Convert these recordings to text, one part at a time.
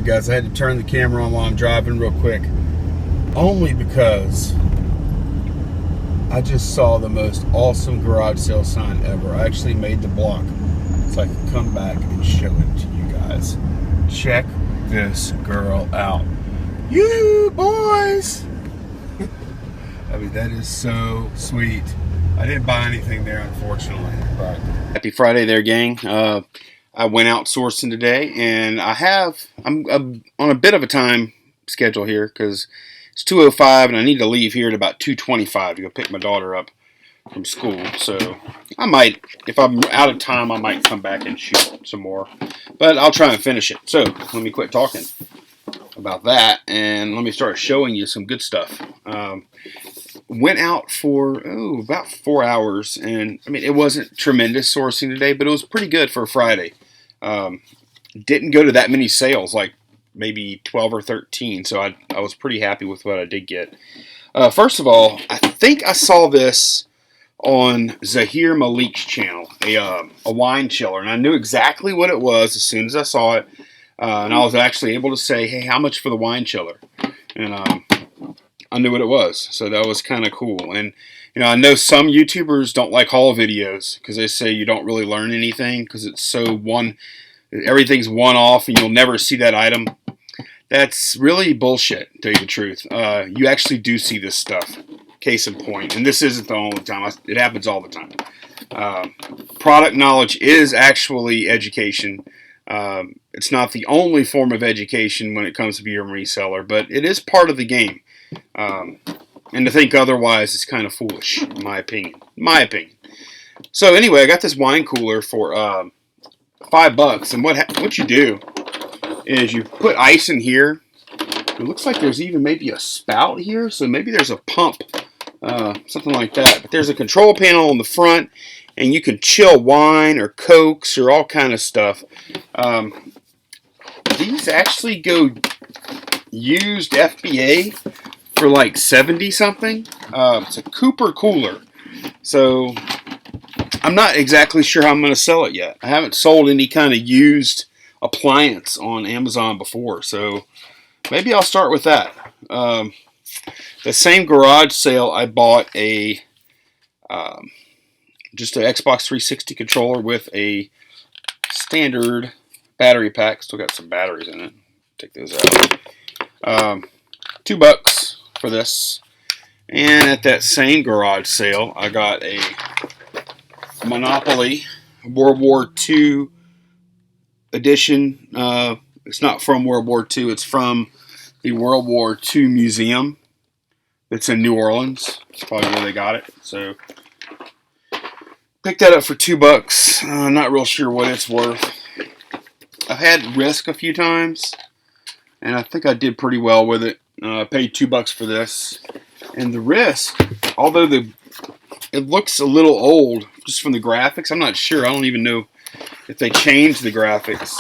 guys. I had to turn the camera on while I'm driving real quick. Only because I just saw the most awesome garage sale sign ever. I actually made the block so I could come back and show it to you guys. Check this girl out. You boys! I mean, that is so sweet. I didn't buy anything there, unfortunately. But happy Friday there, gang. I went out sourcing today, and I'm on a bit of a time schedule here because it's 2:05 and I need to leave here at about 2:25 to go pick my daughter up from school. So I might, if I'm out of time, I might come back and shoot some more, but I'll try and finish it. So let me quit talking about that and let me start showing you some good stuff. Went out for about 4 hours, and I mean, it wasn't tremendous sourcing today, but it was pretty good for a Friday. Didn't go to that many sales, like maybe 12 or 13, so I was pretty happy with what I did get. First of all, I think I saw this on Zahir Malik's channel, a wine chiller, and I knew exactly what it was as soon as I saw it, and I was actually able to say, hey, how much for the wine chiller? And I knew what it was, so that was kind of cool. And you know, I know some YouTubers don't like haul videos because they say you don't really learn anything because it's so everything's one-off and you'll never see that item. That's really bullshit, to tell you the truth. You actually do see this stuff. Case in point, and this isn't the only time. It happens all the time. Product knowledge is actually education. It's not the only form of education when it comes to being a reseller, but it is part of the game. And to think otherwise is kind of foolish, in my opinion. So anyway, I got this wine cooler for $5, and what you do is you put ice in here. It looks like there's even maybe a spout here, so maybe there's a pump, something like that. But there's a control panel on the front, and you can chill wine or cokes or all kind of stuff. These actually go used FBA for like 70 something. It's a Cooper cooler, so I'm not exactly sure how I'm going to sell it yet. I haven't sold any kind of used appliance on Amazon before, so maybe I'll start with that. The same garage sale, I bought just an Xbox 360 controller with a standard battery pack. Still got some batteries in it. Take those out. $2 for this. And at that same garage sale, I got a Monopoly World War II edition. It's not from World War II. It's from the World War II Museum. It's in New Orleans. That's probably where they got it. So picked that up for $2. I'm not real sure what it's worth. I've had Risk a few times, and I think I did pretty well with it. I paid $2 for this. And the Risk, although it looks a little old just from the graphics, I'm not sure. I don't even know if they changed the graphics.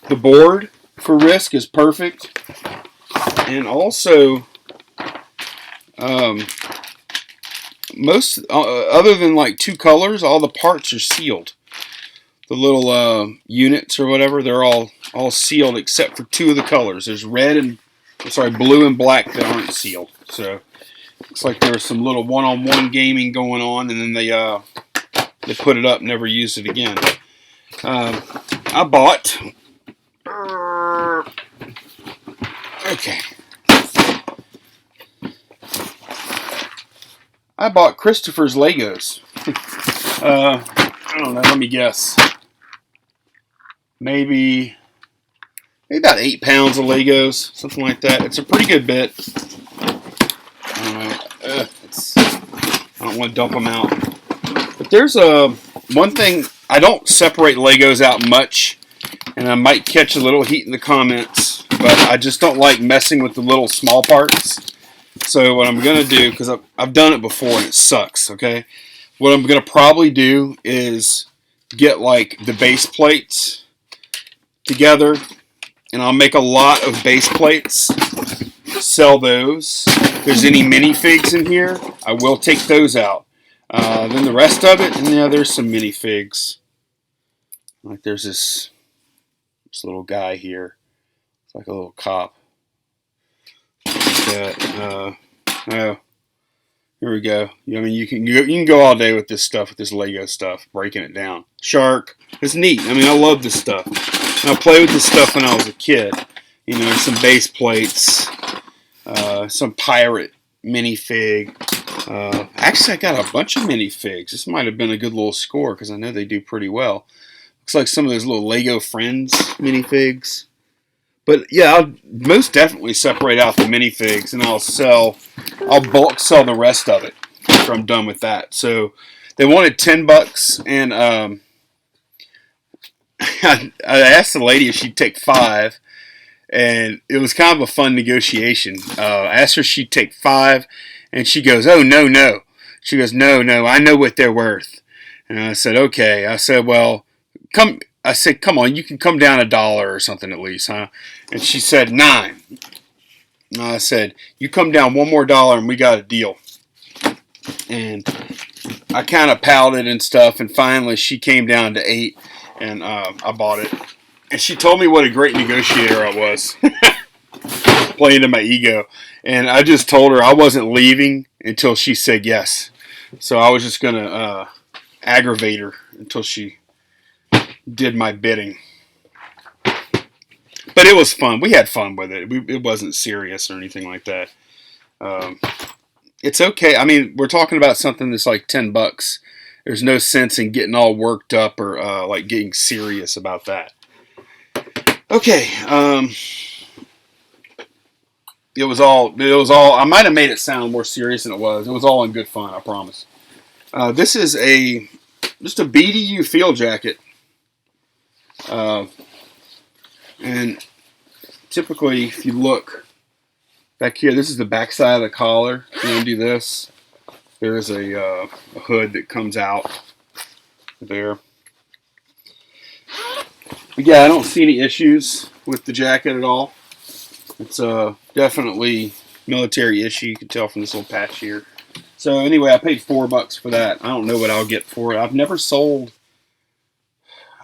The board for Risk is perfect. And also, most other than like 2 colors, all the parts are sealed. The little units or whatever, they're all sealed except for 2 of the colors. There's blue and black that aren't sealed. So looks like there was some little one-on-one gaming going on, and then they put it up, never used it again. I bought Christopher's Legos. I don't know, let me guess. Maybe about 8 pounds of Legos, something like that. It's a pretty good bit. I don't know. I don't want to dump them out. But there's one thing, I don't separate Legos out much, and I might catch a little heat in the comments, but I just don't like messing with the little small parts. So what I'm going to do, because I've done it before and it sucks, okay? What I'm going to probably do is get like the base plates together, and I'll make a lot of base plates, sell those. If there's any minifigs in here, I will take those out. Then the rest of it, and yeah, there's some minifigs. Like there's this little guy here. It's like a little cop. Oh, here we go. I mean, you can go all day with this stuff, with this Lego stuff, breaking it down. Shark. It's neat. I mean, I love this stuff. And I played with this stuff when I was a kid. You know, some base plates, some pirate minifig. Actually, I got a bunch of minifigs. This might have been a good little score because I know they do pretty well. Looks like some of those little Lego Friends minifigs. But yeah, I'll most definitely separate out the minifigs, and I'll bulk sell the rest of it after I'm done with that. So they wanted $10, and I asked the lady if she'd take 5, and it was kind of a fun negotiation. I asked her if she'd take 5, and she goes, "Oh, no, no." She goes, "No, no, I know what they're worth." And I said, "Okay." I said, "Well, come." I said, "Come on, you can come down $1 or something at least, huh?" And she said, 9. And I said, "You come down one more dollar and we got a deal." And I kind of pouted and stuff, and finally she came down to 8, and I bought it. And she told me what a great negotiator I was, playing to my ego. And I just told her I wasn't leaving until she said yes. So I was just going to aggravate her until she did my bidding. But it was fun. We had fun with it. It wasn't serious or anything like that. It's okay. I mean, we're talking about something that's like $10. There's no sense in getting all worked up or like getting serious about that. Okay. It was all. I might have made it sound more serious than it was. It was all in good fun. I promise. This is just a BDU field jacket. And typically, if you look back here, this is the back side of the collar. You undo this. There's a hood that comes out there. But yeah, I don't see any issues with the jacket at all. It's definitely military issue. You can tell from this little patch here. So anyway, I paid $4 for that. I don't know what I'll get for it. I've never sold.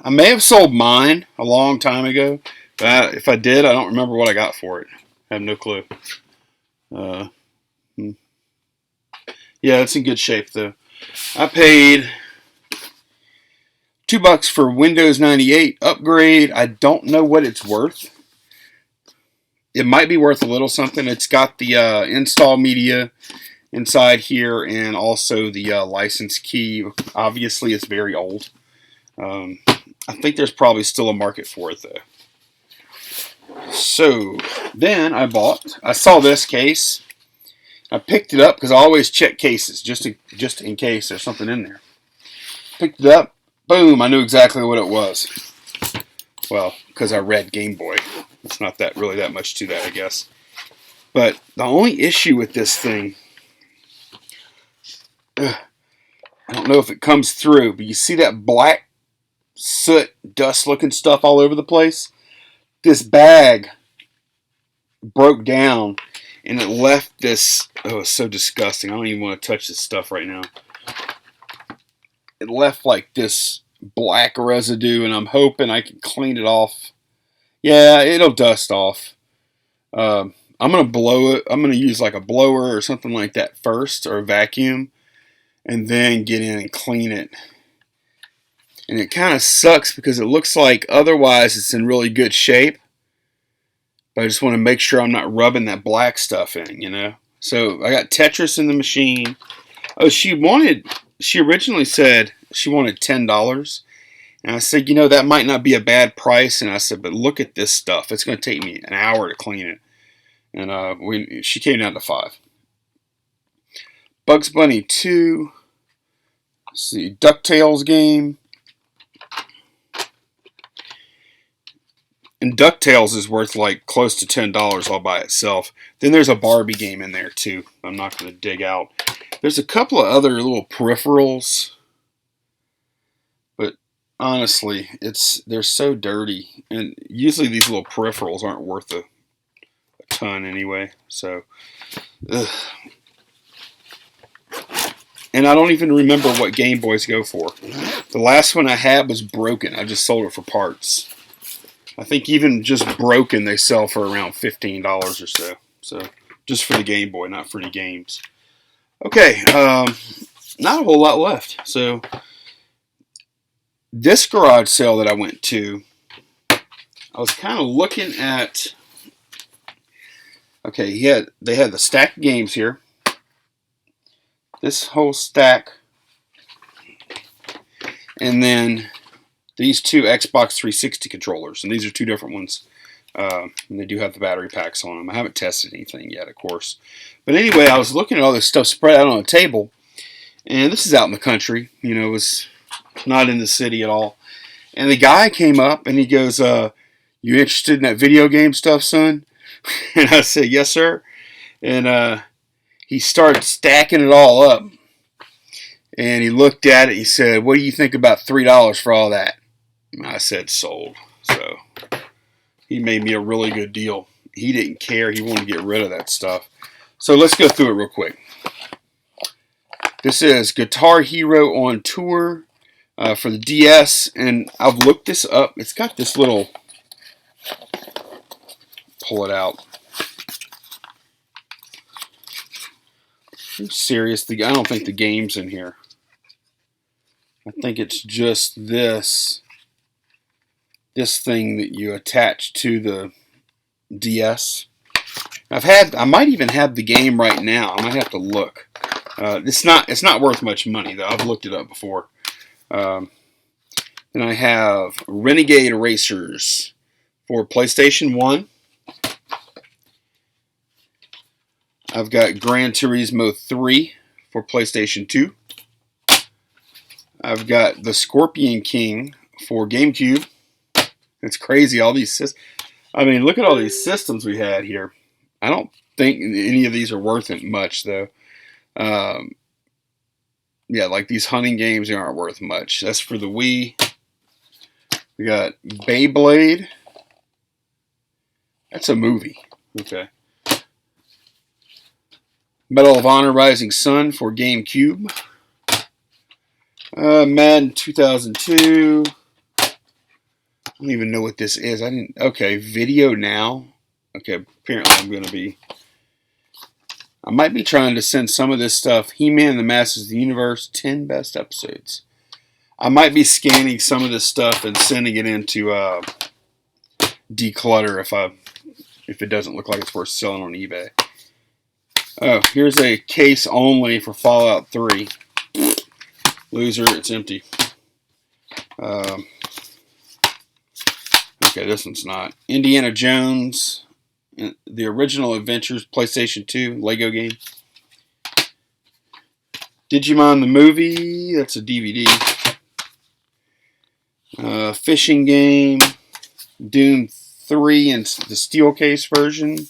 I may have sold mine a long time ago. But if I did, I don't remember what I got for it. I have no clue. Yeah, it's in good shape though. I paid $2 for Windows 98 upgrade. I don't know what it's worth. It might be worth a little something. It's got the install media inside here and also the license key. Obviously, it's very old. I think there's probably still a market for it though. So then I saw this case. I picked it up because I always check cases just in case there's something in there. Picked it up. Boom, I knew exactly what it was. Well, because I read Game Boy. It's not really that much to that, I guess. But the only issue with this thing, I don't know if it comes through, but you see that black soot, dust looking stuff all over the place? This bag broke down and it left this, oh, it's so disgusting. I don't even want to touch this stuff right now. It left like this black residue, and I'm hoping I can clean it off. Yeah, it'll dust off. I'm going to blow it. I'm going to use like a blower or something like that first, or a vacuum, and then get in and clean it. And it kind of sucks because it looks like otherwise it's in really good shape. But I just want to make sure I'm not rubbing that black stuff in, you know. So I got Tetris in the machine. Oh, she originally said she wanted $10. And I said, you know, that might not be a bad price. And I said, but look at this stuff. It's going to take me an hour to clean it. And she came down to $5. Bugs Bunny 2. Let's see, DuckTales game. And DuckTales is worth like close to $10 all by itself. Then there's a Barbie game in there too. I'm not going to dig out. There's a couple of other little peripherals. But honestly, they're so dirty. And usually these little peripherals aren't worth a ton anyway. So, ugh. And I don't even remember what Game Boys go for. The last one I had was broken. I just sold it for parts. I think even just broken they sell for around $15 or so. So just for the Game Boy, not for the games. Okay, not a whole lot left. So this garage sale that I went to, I was kind of looking at. Okay, they had the stack of games here. This whole stack, and then these two Xbox 360 controllers, and these are two different ones. And they do have the battery packs on them. I haven't tested anything yet, of course. But anyway, I was looking at all this stuff spread out on a table, and this is out in the country. You know, it was not in the city at all. And the guy came up, and he goes, "You interested in that video game stuff, son?" And I said, "Yes, sir." And he started stacking it all up. And he looked at it. He said, "What do you think about $3 for all that?" And I said, "Sold." So he made me a really good deal. He didn't care. He wanted to get rid of that stuff. So let's go through it real quick. This is Guitar Hero on Tour for the DS. And I've looked this up. It's got this little... Pull it out. I'm serious. I don't think the game's in here. I think it's just this thing that you attach to the DS. I might even have the game right now. I might have to look. It's not worth much money though. I've looked it up before. Then I have Renegade Racers for PlayStation 1. I've got Gran Turismo 3 for PlayStation 2. I've got the Scorpion King for GameCube. It's crazy, all these systems. I mean, look at all these systems we had here. I don't think any of these are worth it much, though. Yeah, like these hunting games, they aren't worth much. That's for the Wii. We got Beyblade. That's a movie. Okay. Medal of Honor Rising Sun for GameCube. Madden 2002. I don't even know what this is. Okay, Video Now. Okay, apparently I might be trying to send some of this stuff. He-Man and the Masters of the Universe, 10 best episodes. I might be scanning some of this stuff and sending it into Declutter if it doesn't look like it's worth selling on eBay. Oh, here's a case only for Fallout 3. Loser, it's empty. Okay, this one's not. Indiana Jones, The Original Adventures, PlayStation 2, Lego game. Digimon the movie, that's a DVD. Fishing game, Doom 3 and the steel case version.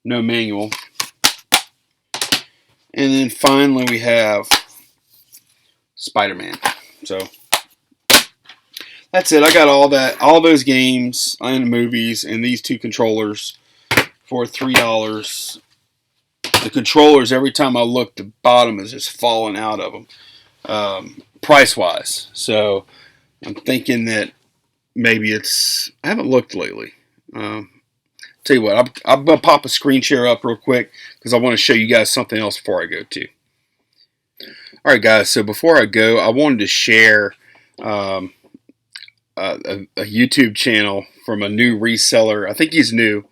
No manual. And then finally we have Spider-Man. So that's it. I got all those games and movies and these two controllers for $3. The controllers, every time I look, the bottom is just falling out of them, price-wise. So I'm thinking that maybe I haven't looked lately. Tell you what, I'm going to pop a screen share up real quick because I want to show you guys something else before I go too. Alright guys, so before I go, I wanted to share a YouTube channel from a new reseller. I think he's new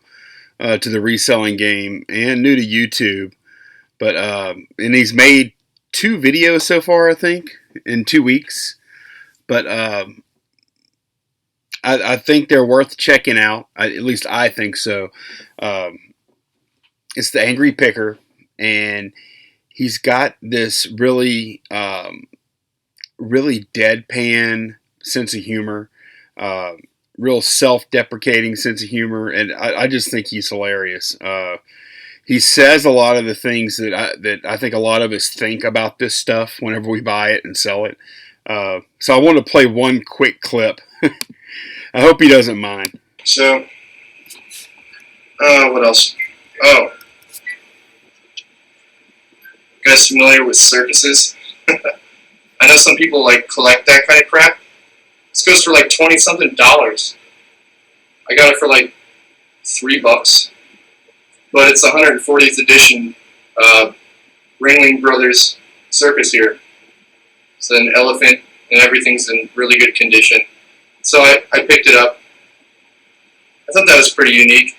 to the reselling game and new to YouTube. But and he's made 2 videos so far, I think, in 2 weeks. But I think they're worth checking out. At least I think so. It's the Angry Picker, and he's got this really deadpan sense of humor, real self-deprecating sense of humor, and I just think he's hilarious. He says a lot of the things that I think a lot of us think about this stuff whenever we buy it and sell it. So I want to play one quick clip. I hope he doesn't mind. So, what else? Oh. You guys familiar with circuses? I know some people like collect that kind of crap. This goes for like $20 something. I got it for like $3, but it's the 140th edition Ringling Brothers Circus here. It's an elephant, and everything's in really good condition. So I picked it up. I thought that was pretty unique.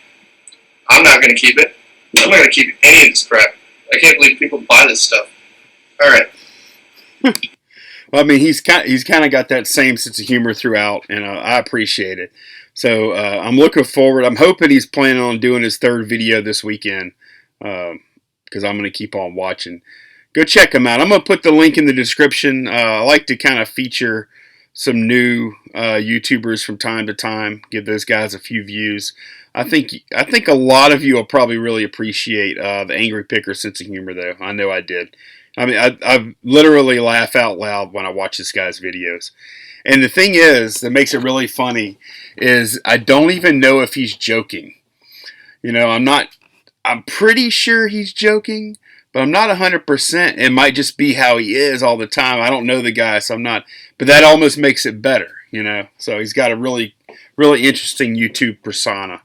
I'm not going to keep it. I'm not going to keep any of this crap. I can't believe people buy this stuff. All right. Well, I mean, he's kind of got that same sense of humor throughout, and I appreciate it. So I'm looking forward. I'm hoping he's planning on doing his third video this weekend, because I'm going to keep on watching. Go check him out. I'm going to put the link in the description. I like to kind of feature some new YouTubers from time to time, give those guys a few views. I think a lot of you will probably really appreciate the Angry Picker sense of humor, though. I know I did. I mean, I literally laugh out loud when I watch this guy's videos. And the thing is, that makes it really funny, is I don't even know if he's joking. You know, I'm pretty sure he's joking, but I'm not 100%. It might just be how he is all the time. I don't know the guy, so I'm not. But that almost makes it better, you know. So he's got a really, really interesting YouTube persona.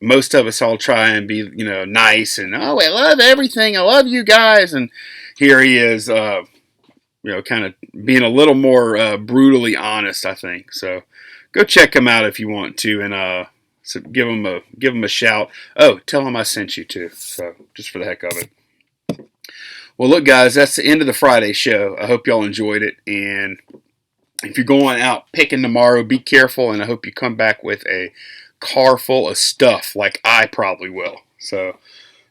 Most of us all try and be, you know, nice and, oh, I love everything. I love you guys. And here he is, you know, kind of being a little more brutally honest, I think. So go check him out if you want to, and so give him a shout. Oh, tell him I sent you too. So just for the heck of it. Well, look, guys, that's the end of the Friday show. I hope y'all enjoyed it, and if you're going out picking tomorrow, be careful, and I hope you come back with a car full of stuff like I probably will. So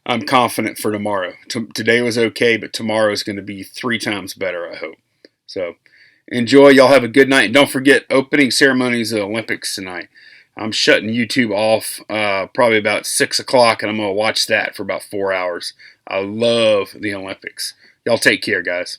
I'm confident for tomorrow. Today was okay, but tomorrow is going to be 3 times better, I hope. So enjoy. Y'all have a good night. And don't forget, opening ceremonies of the Olympics tonight. I'm shutting YouTube off probably about 6 o'clock, and I'm going to watch that for about 4 hours. I love the Olympics. Y'all take care, guys.